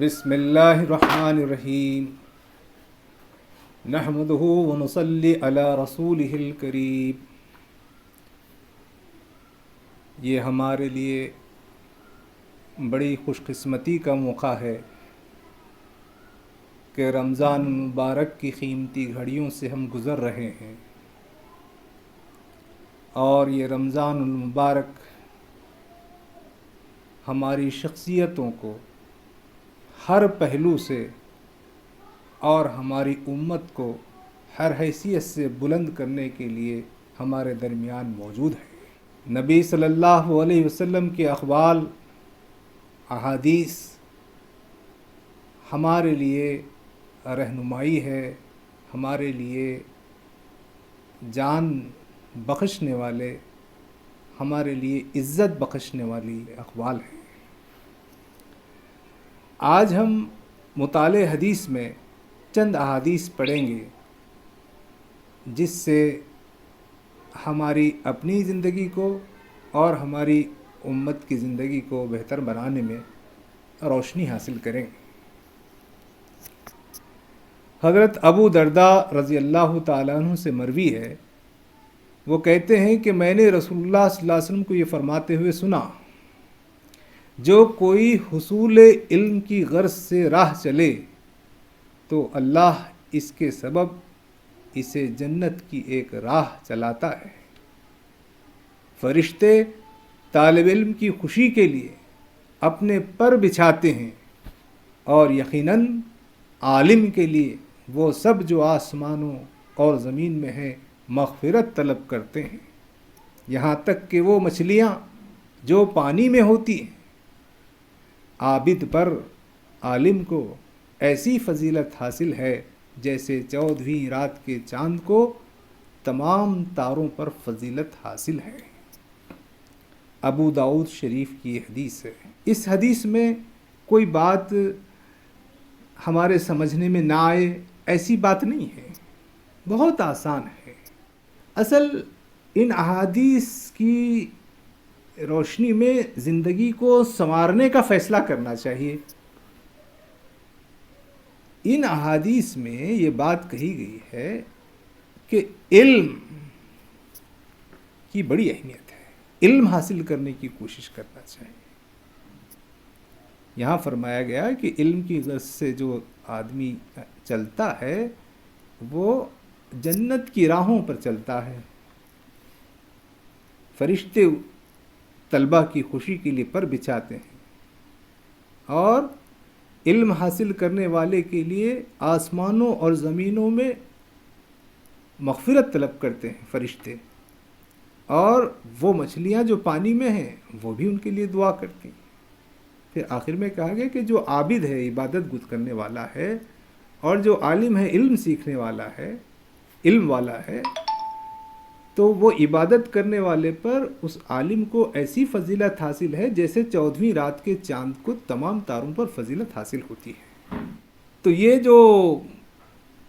بسم اللہ الرحمن الرحیم نحمدہ ونصلی علی رسولہ الکریم۔ یہ ہمارے لیے بڑی خوش قسمتی کا موقع ہے کہ رمضان المبارک کی قیمتی گھڑیوں سے ہم گزر رہے ہیں، اور یہ رمضان المبارک ہماری شخصیتوں کو ہر پہلو سے اور ہماری امت کو ہر حیثیت سے بلند کرنے کے لیے ہمارے درمیان موجود ہے۔ نبی صلی اللہ علیہ وسلم کے اقوال، احادیث ہمارے لیے رہنمائی ہے، ہمارے لیے جان بخشنے والے، ہمارے لیے عزت بخشنے والی اقوال ہیں۔ آج ہم مطالعہ حدیث میں چند احادیث پڑھیں گے جس سے ہماری اپنی زندگی کو اور ہماری امت کی زندگی کو بہتر بنانے میں روشنی حاصل کریں گے۔ حضرت ابو درداء رضی اللہ تعالیٰ عنہ سے مروی ہے، وہ کہتے ہیں کہ میں نے رسول اللہ صلی اللہ علیہ وسلم کو یہ فرماتے ہوئے سنا، جو کوئی حصول علم کی غرض سے راہ چلے تو اللہ اس کے سبب اسے جنت کی ایک راہ چلاتا ہے۔ فرشتے طالب علم کی خوشی کے لیے اپنے پر بچھاتے ہیں، اور یقیناً عالم کے لیے وہ سب جو آسمانوں اور زمین میں ہے مغفرت طلب کرتے ہیں، یہاں تک کہ وہ مچھلیاں جو پانی میں ہوتی ہیں۔ عابد پر عالم کو ایسی فضیلت حاصل ہے جیسے 14ویں رات کے چاند کو تمام تاروں پر فضیلت حاصل ہے۔ ابو داؤد شریف کی حدیث ہے۔ اس حدیث میں کوئی بات ہمارے سمجھنے میں نہ آئے ایسی بات نہیں ہے، بہت آسان ہے۔ اصل ان احادیث کی روشنی میں زندگی کو سنوارنے کا فیصلہ کرنا چاہیے۔ ان احادیث میں یہ بات کہی گئی ہے کہ علم کی بڑی اہمیت ہے، علم حاصل کرنے کی کوشش کرنا چاہیے۔ یہاں فرمایا گیا کہ علم کی غرض سے جو آدمی چلتا ہے وہ جنت کی راہوں پر چلتا ہے۔ فرشتے طلبہ کی خوشی کے لیے پر بچھاتے ہیں، اور علم حاصل کرنے والے کے لیے آسمانوں اور زمینوں میں مغفرت طلب کرتے ہیں فرشتے، اور وہ مچھلیاں جو پانی میں ہیں وہ بھی ان کے لیے دعا کرتی ہیں۔ پھر آخر میں کہا گیا کہ جو عابد ہے، عبادت گزار کرنے والا ہے، اور جو عالم ہے، علم سیکھنے والا ہے، علم والا ہے، تو وہ عبادت کرنے والے پر اس عالم کو ایسی فضیلت حاصل ہے جیسے 14ویں رات کے چاند کو تمام تاروں پر فضیلت حاصل ہوتی ہے۔ تو یہ جو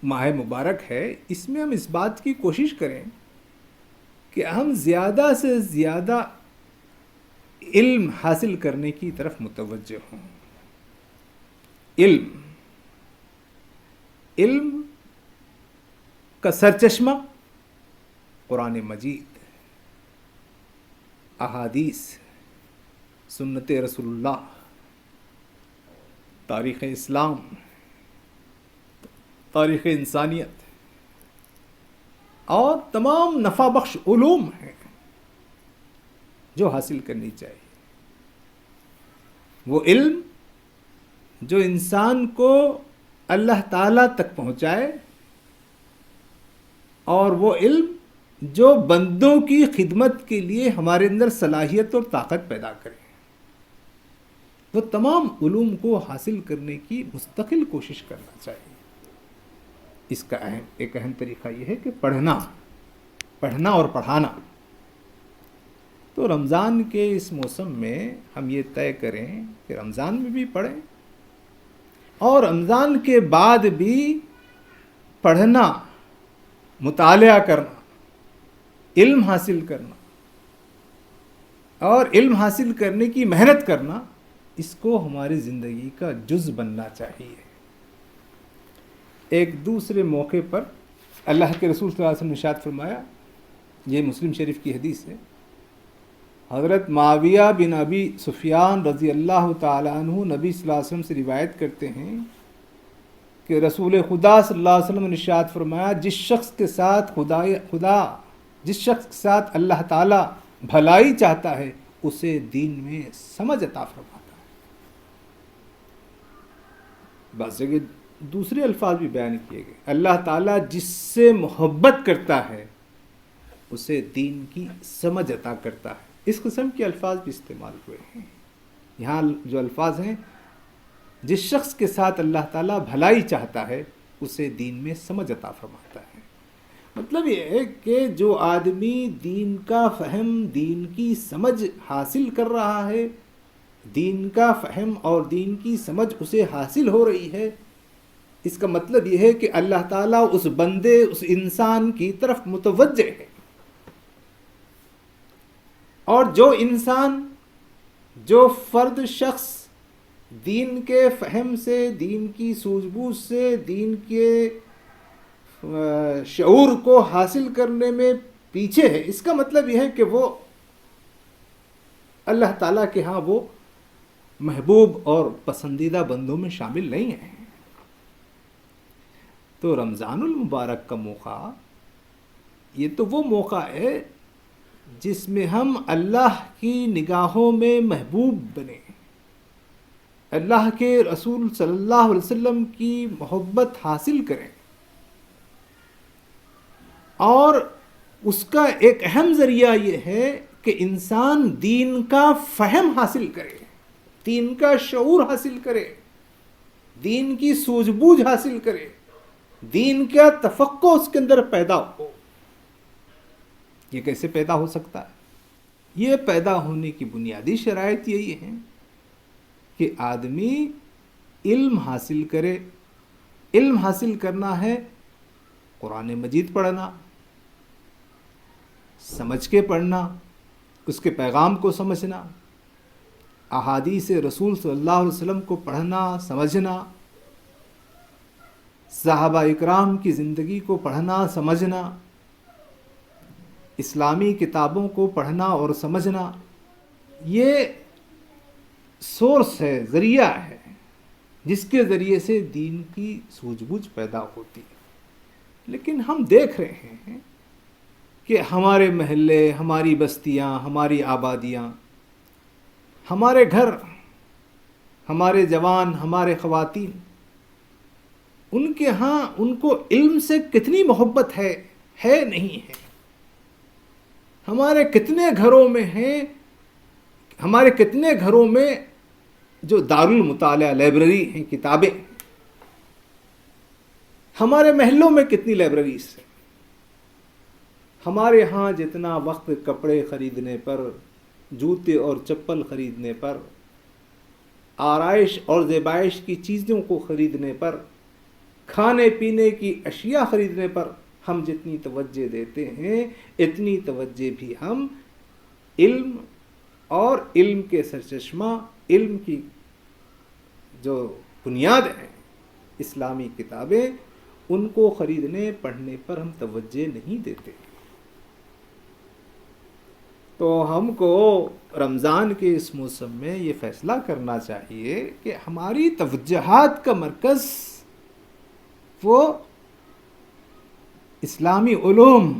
ماہ مبارک ہے، اس میں ہم اس بات کی کوشش کریں کہ ہم زیادہ سے زیادہ علم حاصل کرنے کی طرف متوجہ ہوں۔ علم کا سرچشمہ قرآن مجید، احادیث، سنت رسول اللہ، تاریخ اسلام، تاریخ انسانیت، اور تمام نفع بخش علوم ہیں جو حاصل کرنی چاہیے۔ وہ علم جو انسان کو اللہ تعالیٰ تک پہنچائے، اور وہ علم جو بندوں کی خدمت کے لیے ہمارے اندر صلاحیت اور طاقت پیدا کرے۔ وہ تمام علوم کو حاصل کرنے کی مستقل کوشش کرنا چاہیے۔ اس کا ایک اہم طریقہ یہ ہے کہ پڑھنا اور پڑھانا۔ تو رمضان کے اس موسم میں ہم یہ طے کریں کہ رمضان میں بھی پڑھیں، اور رمضان کے بعد بھی پڑھنا، مطالعہ کرنا، علم حاصل کرنا، اور علم حاصل کرنے کی محنت کرنا اس کو ہماری زندگی کا جز بننا چاہیے۔ ایک دوسرے موقع پر اللہ کے رسول صلی اللہ علیہ وسلم نے ارشاد فرمایا، یہ مسلم شریف کی حدیث ہے، حضرت معاویہ بن ابی سفیان رضی اللہ تعالی عنہ نبی صلی اللہ علیہ وسلم سے روایت کرتے ہیں کہ رسول خدا صلی اللہ علیہ وسلم نے ارشاد فرمایا، جس شخص کے ساتھ اللہ تعالیٰ بھلائی چاہتا ہے اسے دین میں سمجھ عطا فرماتا ہے۔ بعض جگہ دوسرے الفاظ بھی بیان کیے گئے، اللہ تعالیٰ جس سے محبت کرتا ہے اسے دین کی سمجھ عطا کرتا ہے۔ اس قسم کے الفاظ بھی استعمال ہوئے ہیں۔ یہاں جو الفاظ ہیں، جس شخص کے ساتھ اللہ تعالیٰ بھلائی چاہتا ہے اسے دین میں سمجھ عطا فرماتا ہے۔ مطلب یہ ہے کہ جو آدمی دین کا فہم، دین کی سمجھ حاصل کر رہا ہے، دین کا فہم اور دین کی سمجھ اسے حاصل ہو رہی ہے، اس کا مطلب یہ ہے کہ اللہ تعالیٰ اس بندے، اس انسان کی طرف متوجہ ہے۔ اور جو انسان، جو فرد، شخص دین کے فہم سے، دین کی سوجھ بوجھ سے، دین کے شعور کو حاصل کرنے میں پیچھے ہے، اس کا مطلب یہ ہے کہ وہ اللہ تعالیٰ کے ہاں وہ محبوب اور پسندیدہ بندوں میں شامل نہیں ہیں۔ تو رمضان المبارک کا موقع، یہ تو وہ موقع ہے جس میں ہم اللہ کی نگاہوں میں محبوب بنے، اللہ کے رسول صلی اللہ علیہ وسلم کی محبت حاصل کریں، اور اس کا ایک اہم ذریعہ یہ ہے کہ انسان دین کا فہم حاصل کرے، دین کا شعور حاصل کرے، دین کی سوجھ بوجھ حاصل کرے، دین کا تفقہ اس کے اندر پیدا ہو۔ یہ کیسے پیدا ہو سکتا ہے؟ یہ پیدا ہونے کی بنیادی شرائط یہی ہیں کہ آدمی علم حاصل کرے۔ علم حاصل کرنا ہے قرآن مجید پڑھنا، سمجھ کے پڑھنا، اس کے پیغام کو سمجھنا، احادیث رسول صلی اللہ علیہ وسلم کو پڑھنا، سمجھنا، صحابہ اکرام کی زندگی کو پڑھنا، سمجھنا، اسلامی کتابوں کو پڑھنا اور سمجھنا۔ یہ سورس ہے، ذریعہ ہے جس کے ذریعے سے دین کی سوجھ بوجھ پیدا ہوتی ہے۔ لیکن ہم دیکھ رہے ہیں کہ ہمارے محلے، ہماری بستیاں، ہماری آبادیاں، ہمارے گھر، ہمارے جوان، ہمارے خواتین، ان کے ہاں ان کو علم سے کتنی محبت ہے نہیں ہے۔ ہمارے کتنے گھروں میں ہیں، ہمارے کتنے گھروں میں جو دارالمطالعہ، لائبریری ہیں، کتابیں، ہمارے محلوں میں کتنی لائبریریز ہیں۔ ہمارے ہاں جتنا وقت کپڑے خریدنے پر، جوتے اور چپل خریدنے پر، آرائش اور زیبائش کی چیزوں کو خریدنے پر، کھانے پینے کی اشیاء خریدنے پر ہم جتنی توجہ دیتے ہیں، اتنی توجہ بھی ہم علم اور علم کے سرچشمہ، علم کی جو بنیاد ہیں، اسلامی کتابیں، ان کو خریدنے پڑھنے پر ہم توجہ نہیں دیتے۔ تو ہم کو رمضان کے اس موسم میں یہ فیصلہ کرنا چاہیے کہ ہماری توجہات کا مرکز وہ اسلامی علوم،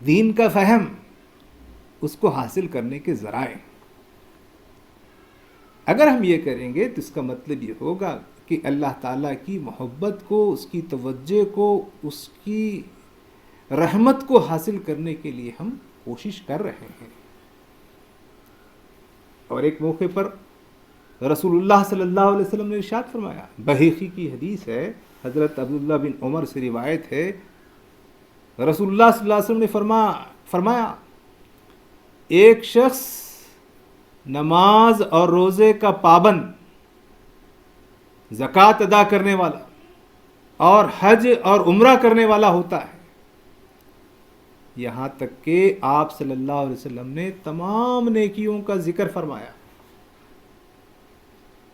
دین کا فہم، اس کو حاصل کرنے کے ذرائع۔ اگر ہم یہ کریں گے تو اس کا مطلب یہ ہوگا کہ اللہ تعالیٰ کی محبت کو، اس کی توجہ کو، اس کی رحمت کو حاصل کرنے کے لیے ہم کوشش کر رہے ہیں۔ اور ایک موقع پر رسول اللہ صلی اللہ علیہ وسلم نے ارشاد فرمایا، بحیقی کی حدیث ہے، حضرت عبداللہ بن عمر سے روایت ہے، رسول اللہ صلی اللہ علیہ وسلم نے فرمایا ایک شخص نماز اور روزے کا پابند، زکوٰۃ ادا کرنے والا اور حج اور عمرہ کرنے والا ہوتا ہے، یہاں تک کہ آپ صلی اللہ علیہ وسلم نے تمام نیکیوں کا ذکر فرمایا،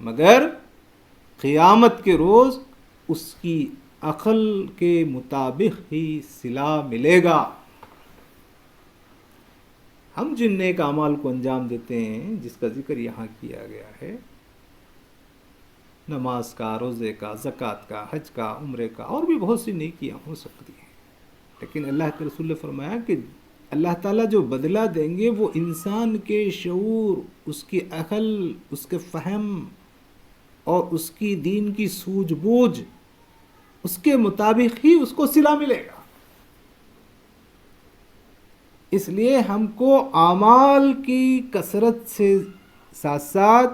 مگر قیامت کے روز اس کی عقل کے مطابق ہی صلہ ملے گا۔ ہم جن نیک اعمال کو انجام دیتے ہیں، جس کا ذکر یہاں کیا گیا ہے، نماز کا، روزے کا، زکوٰۃ کا، حج کا، عمرے کا، اور بھی بہت سی نیکیاں ہو سکتی ہیں، لیکن اللہ کے رسول نے فرمایا کہ اللہ تعالیٰ جو بدلہ دیں گے وہ انسان کے شعور، اس کی عقل، اس کے فہم اور اس کی دین کی سوجھ بوجھ، اس کے مطابق ہی اس کو صلہ ملے گا۔ اس لیے ہم کو اعمال کی کثرت سے ساتھ ساتھ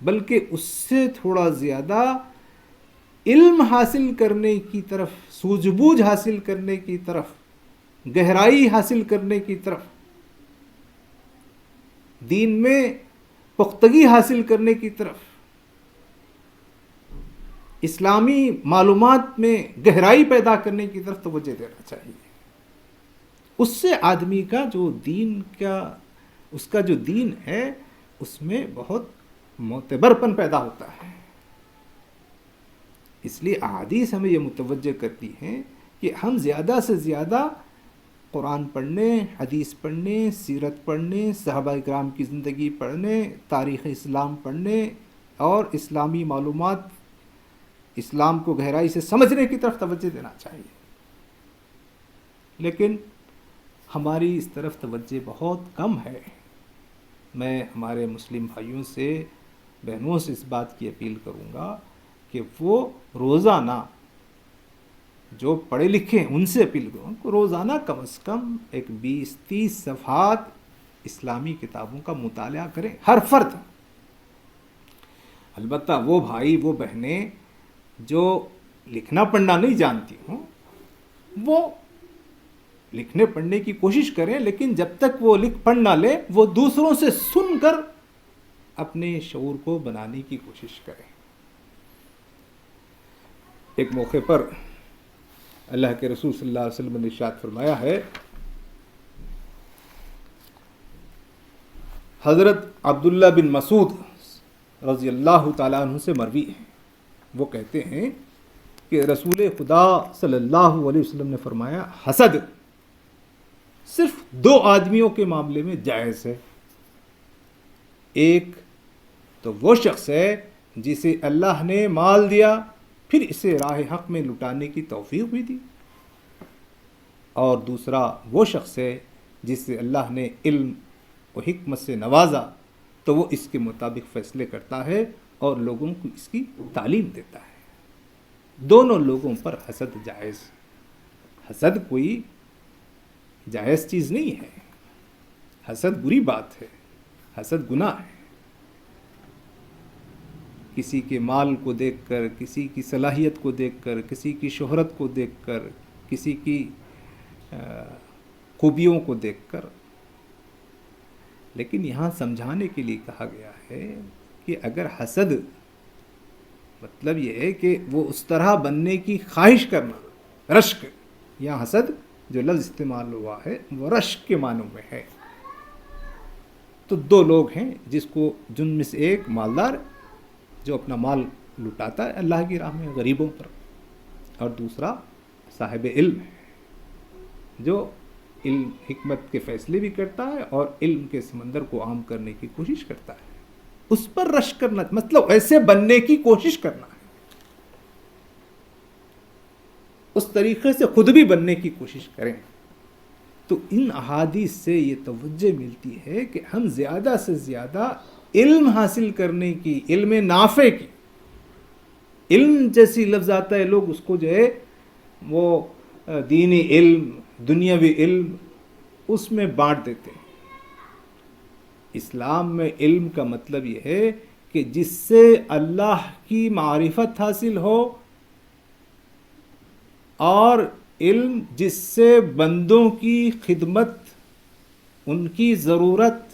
بلکہ اس سے تھوڑا زیادہ علم حاصل کرنے کی طرف، سوجھ بوجھ حاصل کرنے کی طرف، گہرائی حاصل کرنے کی طرف، دین میں پختگی حاصل کرنے کی طرف، اسلامی معلومات میں گہرائی پیدا کرنے کی طرف توجہ دینا چاہیے۔ اس سے آدمی کا جو دین کا، اس کا جو دین ہے اس میں بہت معتبرپن پیدا ہوتا ہے۔ اس لیے احادیث ہمیں یہ متوجہ کرتی ہیں کہ ہم زیادہ سے زیادہ قرآن پڑھنے، حدیث پڑھنے، سیرت پڑھنے، صحابہ کرام کی زندگی پڑھنے، تاریخ اسلام پڑھنے اور اسلامی معلومات، اسلام کو گہرائی سے سمجھنے کی طرف توجہ دینا چاہیے۔ لیکن ہماری اس طرف توجہ بہت کم ہے۔ میں ہمارے مسلم بھائیوں سے، بہنوں سے اس بات کی اپیل کروں گا کہ وہ روزانہ، جو پڑھے لکھے ہیں ان سے اپیل کروں کہ روزانہ کم از کم ایک 20-30 صفحات اسلامی کتابوں کا مطالعہ کریں، ہر فرد۔ البتہ وہ بھائی، وہ بہنیں جو لکھنا پڑھنا نہیں جانتی ہوں، وہ لکھنے پڑھنے کی کوشش کریں، لیکن جب تک وہ لکھ پڑھ نہ لے، وہ دوسروں سے سن کر اپنے شعور کو بنانے کی کوشش کریں۔ ایک موقع پر اللہ کے رسول صلی اللہ علیہ وسلم نے ارشاد فرمایا ہے، حضرت عبداللہ بن مسعود رضی اللہ تعالیٰ عنہ سے مروی ہے، وہ کہتے ہیں کہ رسول خدا صلی اللہ علیہ وسلم نے فرمایا، حسد صرف 2 آدمیوں کے معاملے میں جائز ہے۔ ایک تو وہ شخص ہے جسے اللہ نے مال دیا، پھر اسے راہ حق میں لٹانے کی توفیق بھی دی، اور دوسرا وہ شخص ہے جسے اللہ نے علم و حکمت سے نوازا، تو وہ اس کے مطابق فیصلے کرتا ہے اور لوگوں کو اس کی تعلیم دیتا ہے۔ دونوں لوگوں پر حسد جائز۔ حسد کوئی جائز چیز نہیں ہے، حسد بری بات ہے، حسد گناہ ہے۔ کسی کے مال کو دیکھ کر، کسی کی صلاحیت کو دیکھ کر، کسی کی شہرت کو دیکھ کر، کسی کی خوبیوں کو دیکھ کر۔ لیکن یہاں سمجھانے کے لیے کہا گیا ہے کہ اگر حسد، مطلب یہ ہے کہ وہ اس طرح بننے کی خواہش کرنا، رشک، یہاں حسد جو لفظ استعمال ہوا ہے وہ رشک کے معنوں میں ہے۔ تو 2 لوگ ہیں جس کو، جن میں سے ایک مالدار جو اپنا مال لٹاتا ہے اللہ کی راہ میں غریبوں پر، اور دوسرا صاحب علم ہے جو علم حکمت کے فیصلے بھی کرتا ہے اور علم کے سمندر کو عام کرنے کی کوشش کرتا ہے۔ اس پر رشک کرنا مطلب ایسے بننے کی کوشش کرنا ہے، اس طریقے سے خود بھی بننے کی کوشش کریں۔ تو ان احادیث سے یہ توجہ ملتی ہے کہ ہم زیادہ سے زیادہ علم حاصل کرنے کی، علم نافع کی، علم جیسی لفظ آتا ہے لوگ اس کو جو ہے وہ دینی علم، دنیاوی علم، اس میں بانٹ دیتے ہیں۔ اسلام میں علم کا مطلب یہ ہے کہ جس سے اللہ کی معرفت حاصل ہو، اور علم جس سے بندوں کی خدمت، ان کی ضرورت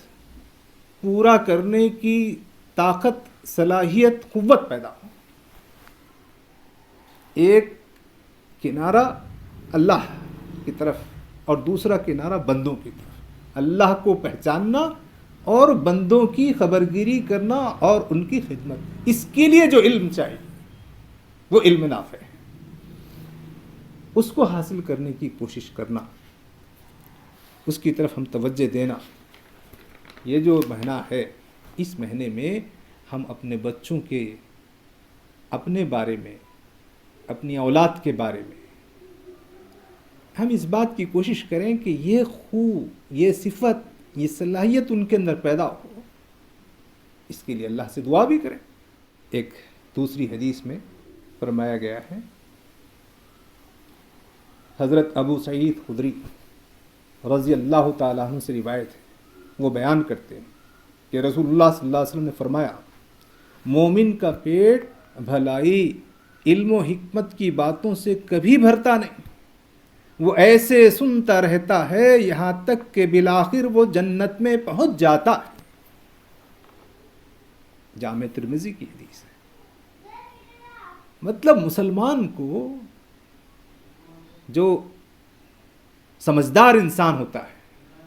پورا کرنے کی طاقت، صلاحیت، قوت پیدا ہو۔ ایک کنارہ اللہ کی طرف اور دوسرا کنارہ بندوں کی طرف، اللہ کو پہچاننا اور بندوں کی خبرگیری کرنا اور ان کی خدمت، اس کے لیے جو علم چاہیے وہ علم نافع ہے، اس کو حاصل کرنے کی کوشش کرنا، اس کی طرف ہم توجہ دینا۔ یہ جو مہینہ ہے، اس مہینے میں ہم اپنے بچوں کے، اپنے بارے میں، اپنی اولاد کے بارے میں ہم اس بات کی کوشش کریں کہ یہ یہ صفت، یہ صلاحیت ان کے اندر پیدا ہو، اس کے لیے اللہ سے دعا بھی کریں۔ ایک دوسری حدیث میں فرمایا گیا ہے، حضرت ابو سعید خدری رضی اللہ تعالیٰ عنہ سے روایت ہے، وہ بیان کرتے ہیں کہ رسول اللہ صلی اللہ علیہ وسلم نے فرمایا، مومن کا پیٹ بھلائی، علم و حکمت کی باتوں سے کبھی بھرتا نہیں، وہ ایسے سنتا رہتا ہے یہاں تک کہ بالآخر وہ جنت میں پہنچ جاتا ہے۔ جامع ترمذی کی حدیث ہے۔ مطلب مسلمان کو، جو سمجھدار انسان ہوتا ہے،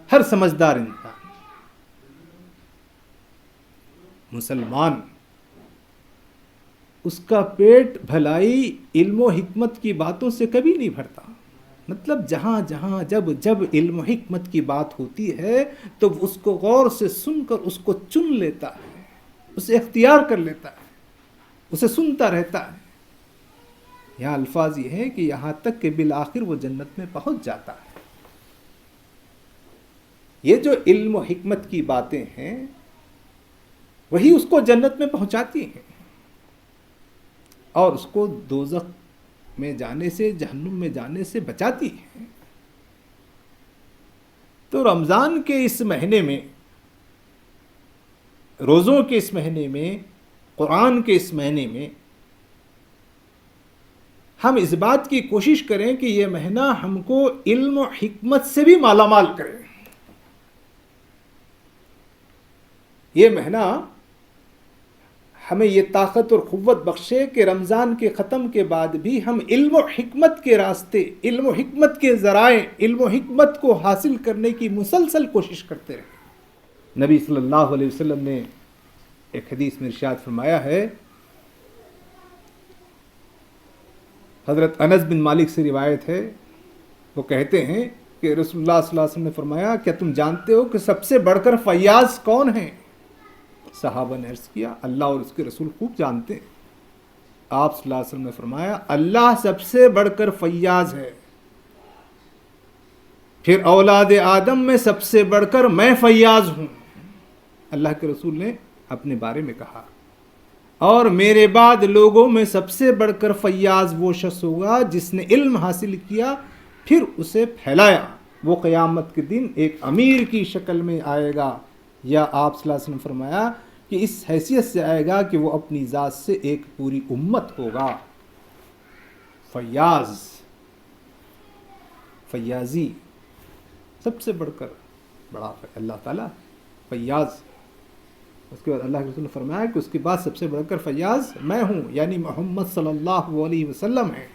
ہر سمجھدار انسان مسلمان، اس کا پیٹ بھلائی، علم و حکمت کی باتوں سے کبھی نہیں بھرتا۔ مطلب جہاں جہاں جب علم و حکمت کی بات ہوتی ہے تو اس کو غور سے سن کر اس کو چن لیتا ہے، اسے اختیار کر لیتا ہے، اسے سنتا رہتا ہے۔ یہاں الفاظ یہ ہے کہ یہاں تک کہ بالآخر وہ جنت میں پہنچ جاتا ہے۔ یہ جو علم و حکمت کی باتیں ہیں وہی اس کو جنت میں پہنچاتی ہیں اور اس کو دوزخ میں جانے سے، جہنم میں جانے سے بچاتی ہیں۔ تو رمضان کے اس مہینے میں، روزوں کے اس مہینے میں، قرآن کے اس مہینے میں ہم اس بات کی کوشش کریں کہ یہ مہینہ ہم کو علم و حکمت سے بھی مالا مال کرے۔ یہ مہینہ ہمیں یہ طاقت اور قوت بخشے کہ رمضان کے ختم کے بعد بھی ہم علم و حکمت کے راستے، علم و حکمت کے ذرائع، علم و حکمت کو حاصل کرنے کی مسلسل کوشش کرتے رہیں۔ نبی صلی اللہ علیہ وسلم نے ایک حدیث میں ارشاد فرمایا ہے، حضرت انس بن مالک سے روایت ہے، وہ کہتے ہیں کہ رسول اللہ صلی اللہ علیہ وسلم نے فرمایا، کیا تم جانتے ہو کہ سب سے بڑھ کر فیاض کون ہیں؟ صحابہ نے عرض کیا، اللہ اور اس کے رسول خوب جانتے ہیں۔ آپ صلی اللہ علیہ وسلم نے فرمایا، اللہ سب سے بڑھ کر فیاض ہے، پھر اولاد آدم میں سب سے بڑھ کر میں فیاض ہوں۔ اللہ کے رسول نے اپنے بارے میں کہا، اور میرے بعد لوگوں میں سب سے بڑھ کر فیاض وہ شخص ہوگا جس نے علم حاصل کیا پھر اسے پھیلایا، وہ قیامت کے دن ایک امیر کی شکل میں آئے گا، یا آپ صلی اللہ علیہ وسلم نے فرمایا کہ اس حیثیت سے آئے گا کہ وہ اپنی ذات سے ایک پوری امت ہوگا۔ فیاض، فیاضی سب سے بڑھ کر بڑا اللہ تعالیٰ فیاض۔ اس کے بعد اللہ کے رسول نے فرمایا کہ اس کے بعد سب سے بڑھ کر فیاض میں ہوں، یعنی محمد صلی اللہ علیہ وسلم ہے۔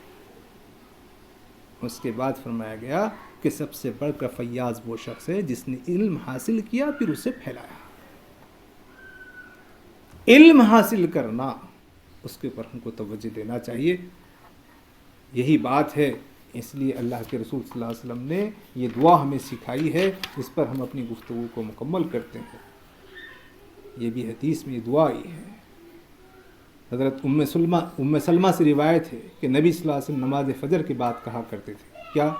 اس کے بعد فرمایا گیا کہ سب سے بڑھ کر فیاض وہ شخص ہے جس نے علم حاصل کیا پھر اسے پھیلایا۔ علم حاصل کرنا، اس کے اوپر ہم کو توجہ دینا چاہیے۔ یہی بات ہے، اس لیے اللہ کے رسول صلی اللہ علیہ وسلم نے یہ دعا ہمیں سکھائی ہے، اس پر ہم اپنی گفتگو کو مکمل کرتے ہیں۔ یہ بھی حدیث میں یہ دعا آئی ہے۔ حضرت ام سلمہ سے روایت ہے کہ نبی صلی اللہ علیہ وسلم نماز فجر کے بعد کہا کرتے تھے، کیا؟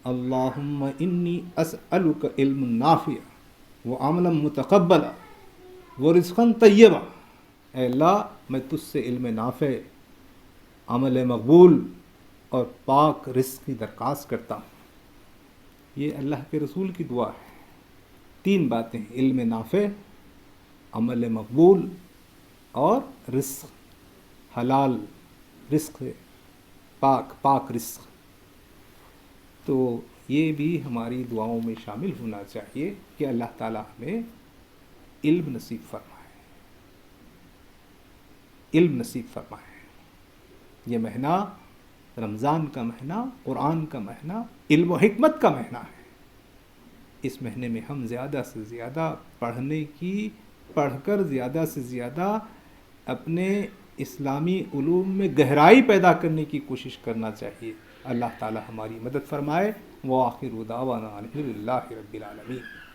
اللہم انی اسألک علم نافع وعملا متقبلا ورزقا طیبا۔ اے اللہ، میں تجھ سے علم نافع، عمل مقبول اور پاک رزق کی درخواست کرتا ہوں۔ یہ اللہ کے رسول کی دعا ہے۔ تین باتیں، علم نافع، عمل مقبول اور رزق، حلال رزق، پاک رزق۔ تو یہ بھی ہماری دعاؤں میں شامل ہونا چاہیے کہ اللہ تعالیٰ ہمیں علم نصیب فرمائے، علم نصیب فرمائے۔ یہ مہینہ، رمضان کا مہینہ، قرآن کا مہینہ، علم و حکمت کا مہینہ ہے۔ اس مہینے میں ہم زیادہ سے زیادہ پڑھ کر زیادہ سے زیادہ اپنے اسلامی علوم میں گہرائی پیدا کرنے کی کوشش کرنا چاہیے. اللہ تعالی ہماری مدد فرمائے. وآخر دعوانا الحمد للہ رب العالمین.